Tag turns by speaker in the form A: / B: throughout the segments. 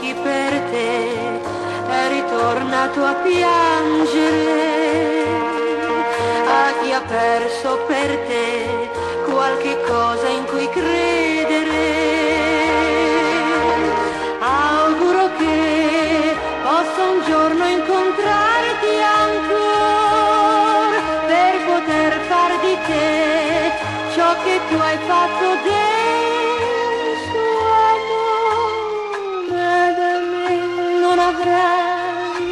A: chi per te è ritornato a piangere, a chi ha perso per te qualche cosa in cui credere. Auguro che possa un giorno incontrarti ancora per poter far di te ciò che tu hai fatto del suo amore. Da me non avrai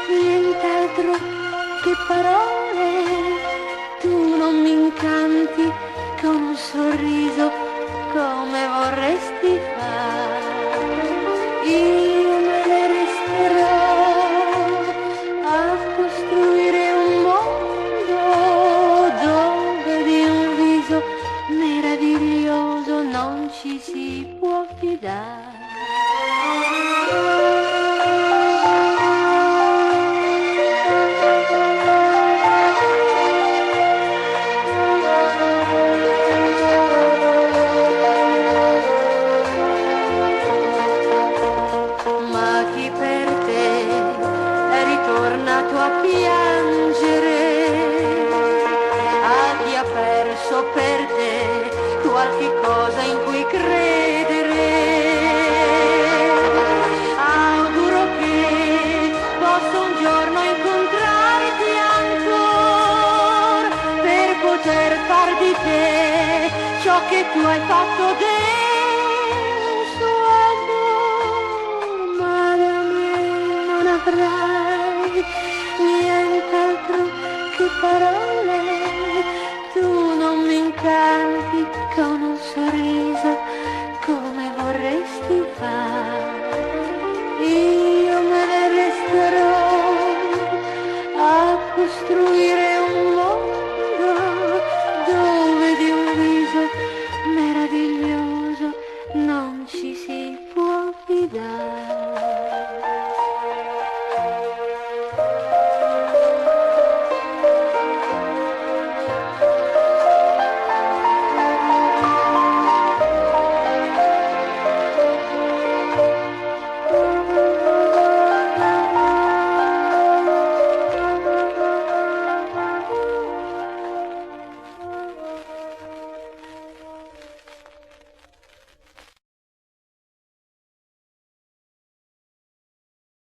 A: nient'altro che parole, tu non mi incanti con un sorriso come vorresti fare. Io me ne resterò a costruire un mondo dove di un viso meraviglioso non ci si può fidare. Tornato a piangere, a chi ha perso per te qualche cosa in cui credere. Auguro che possa un giorno incontrarti ancora per poter far di te ciò che tu hai fatto